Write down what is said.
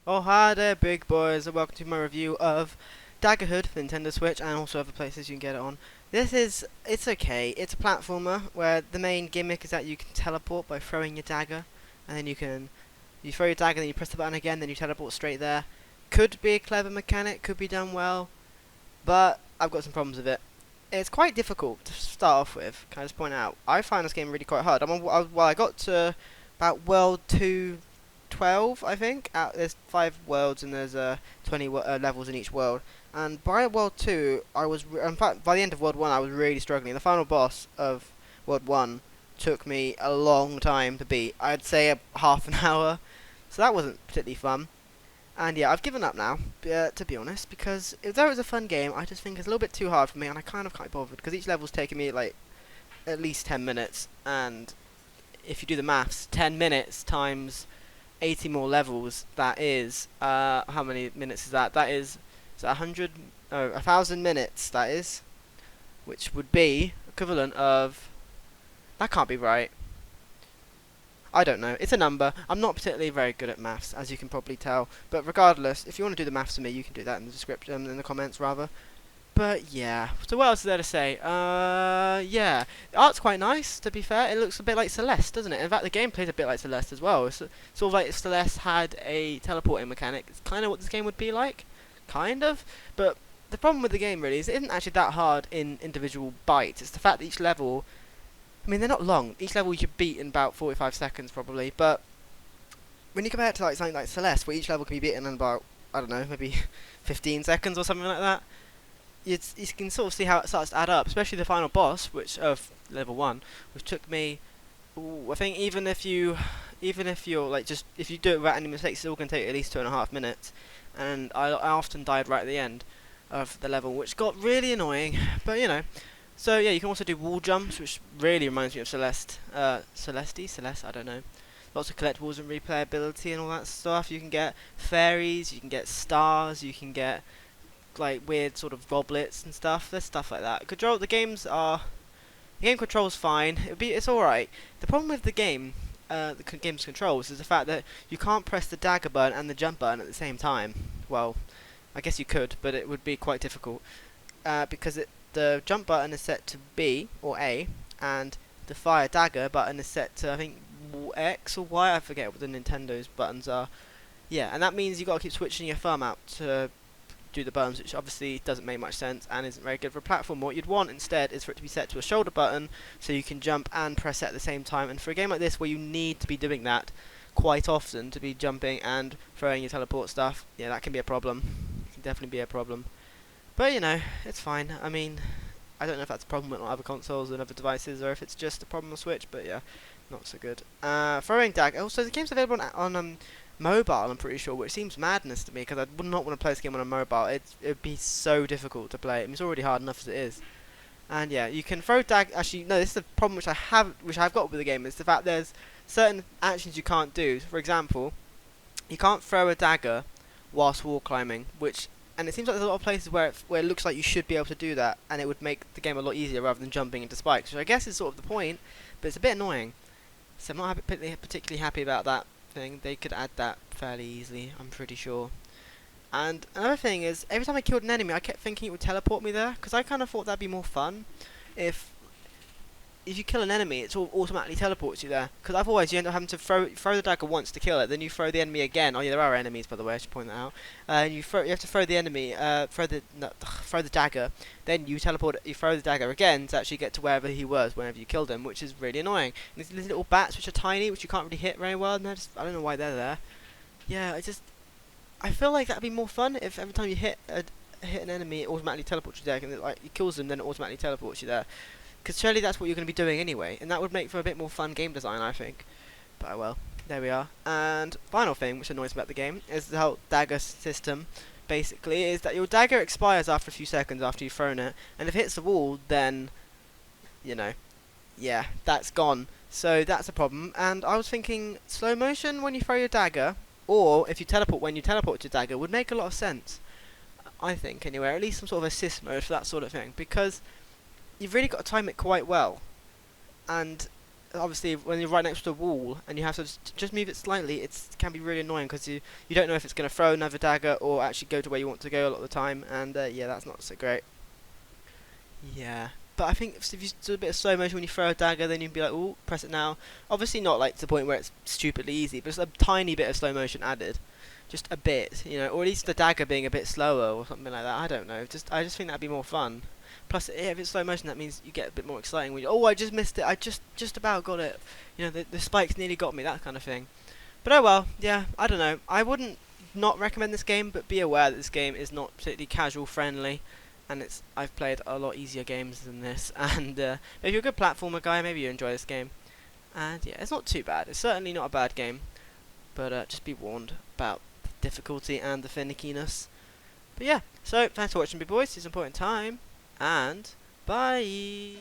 Oh hi there big boys and welcome to my review of Daggerhood for Nintendo Switch and also other places you can get it on. It's okay, it's a platformer where the main gimmick is that you can teleport by throwing your dagger and then you throw your dagger then you press the button again then you teleport straight there. Could be a clever mechanic, could be done well, but I've got some problems with it. It's quite difficult to start off with, can I just point out. I find this game really quite hard. I got to about World 212, I think. There's 5 worlds and there's 20 levels in each world. And by World 2, in fact, by the end of World 1, I was really struggling. The final boss of World 1 took me a long time to beat. I'd say half an hour. So that wasn't particularly fun. And yeah, I've given up now, to be honest, because though it was a fun game, I just think it's a little bit too hard for me, and I kind of can't be bothered, because each level's taking me, like, at least 10 minutes, and if you do the maths, 10 minutes times 80 more levels, that is, how many minutes is that? That is 1,000 minutes, that is, which would be equivalent of, that can't be right. I don't know. It's a number. I'm not particularly very good at maths, as you can probably tell. But regardless, if you want to do the maths for me, you can do that in the description, in the comments rather. But yeah. So what else is there to say? Yeah. The art's quite nice, to be fair. It looks a bit like Celeste, doesn't it? In fact, the gameplay's a bit like Celeste as well. It's sort of like if Celeste had a teleporting mechanic. It's kind of what this game would be like. Kind of. But the problem with the game really is it isn't actually that hard in individual bites. It's the fact that each level, I mean, they're not long. Each level you should beat in about 45 seconds probably, but when you compare it to like something like Celeste, where each level can be beaten in about, I don't know, maybe 15 seconds or something like that, you can sort of see how it starts to add up, especially the final boss, which of level 1, which took me, I think even if you're like if you do it without any mistakes, it's all going to take at least 2.5 minutes, and I often died right at the end of the level, which got really annoying, but you know. So yeah, you can also do wall jumps, which really reminds me of Celeste, Celeste, I don't know. Lots of collectibles and replayability and all that stuff. You can get fairies, you can get stars, you can get like weird sort of goblets and stuff. There's stuff like that. The game controls fine. It's all right. The problem with the game, game's controls, is the fact that you can't press the dagger button and the jump button at the same time. Well, I guess you could, but it would be quite difficult because the jump button is set to B or A, and the fire dagger button is set to I think X or Y. I forget what the Nintendo's buttons are. Yeah, and that means you got to keep switching your thumb out to do the buttons, which obviously doesn't make much sense and isn't very good for a platform. What you'd want instead is for it to be set to a shoulder button, so you can jump and press it at the same time. And for a game like this, where you need to be doing that quite often, to be jumping and throwing your teleport stuff, yeah, that can be a problem. It can definitely be a problem. But you know, it's fine. I mean, I don't know if that's a problem with other consoles and other devices, or if it's just a problem on Switch. But yeah, not so good. Throwing dagger. Also, the game's available on mobile. I'm pretty sure, which seems madness to me because I would not want to play this game on a mobile. It'd be so difficult to play. I mean, it's already hard enough as it is. And yeah, you can throw dagger. Actually, no. This is the problem which I've got with the game is the fact there's certain actions you can't do. For example, you can't throw a dagger whilst wall climbing, which and it seems like there's a lot of places where it looks like you should be able to do that, and it would make the game a lot easier rather than jumping into spikes, which I guess is sort of the point, but it's a bit annoying. So I'm not particularly happy about that thing. They could add that fairly easily, I'm pretty sure. And another thing is, every time I killed an enemy, I kept thinking it would teleport me there, because I kind of thought that'd be more fun if you kill an enemy, it automatically teleports you there. Because otherwise, you end up having to throw the dagger once to kill it, then you throw the enemy again. Oh yeah, there are enemies, by the way. I should point that out. You have to throw the enemy, throw the dagger. Then you teleport. You throw the dagger again to actually get to wherever he was whenever you killed him, which is really annoying. And these little bats, which are tiny, which you can't really hit very well. And I don't know why they're there. Yeah, I feel like that'd be more fun if every time you hit an enemy, it automatically teleports you there, and it kills them, then it automatically teleports you there. Because surely that's what you're going to be doing anyway, and that would make for a bit more fun game design, I think. But oh well, there we are. And final thing which annoys me about the game is the whole dagger system. Basically, is that your dagger expires after a few seconds after you've thrown it, and if it hits the wall, then, you know, yeah, that's gone. So that's a problem. And I was thinking slow motion when you throw your dagger, or if you teleport when you teleport your dagger, would make a lot of sense. I think anyway, or at least some sort of assist mode for that sort of thing, because you've really got to time it quite well. And obviously when you're right next to a wall and you have to just move it slightly, it can be really annoying because you don't know if it's going to throw another dagger or actually go to where you want to go a lot of the time, and yeah, that's not so great. Yeah. But I think if you do a bit of slow motion when you throw a dagger, then you'd be like, "Oh, press it now." Obviously, not like to the point where it's stupidly easy, but just a tiny bit of slow motion added, just a bit, or at least the dagger being a bit slower or something like that. I don't know. I just think that'd be more fun. Plus, if it's slow motion, that means you get a bit more exciting. When I just missed it. I just about got it. The spikes nearly got me. That kind of thing. But oh well. Yeah. I don't know. I wouldn't not recommend this game, but be aware that this game is not particularly casual friendly. And I've played a lot easier games than this, and if you're a good platformer guy, maybe you enjoy this game. And yeah, it's not too bad. It's certainly not a bad game, but just be warned about the difficulty and the finickiness. But yeah, so thanks for watching, big boys. It's an important time, and bye.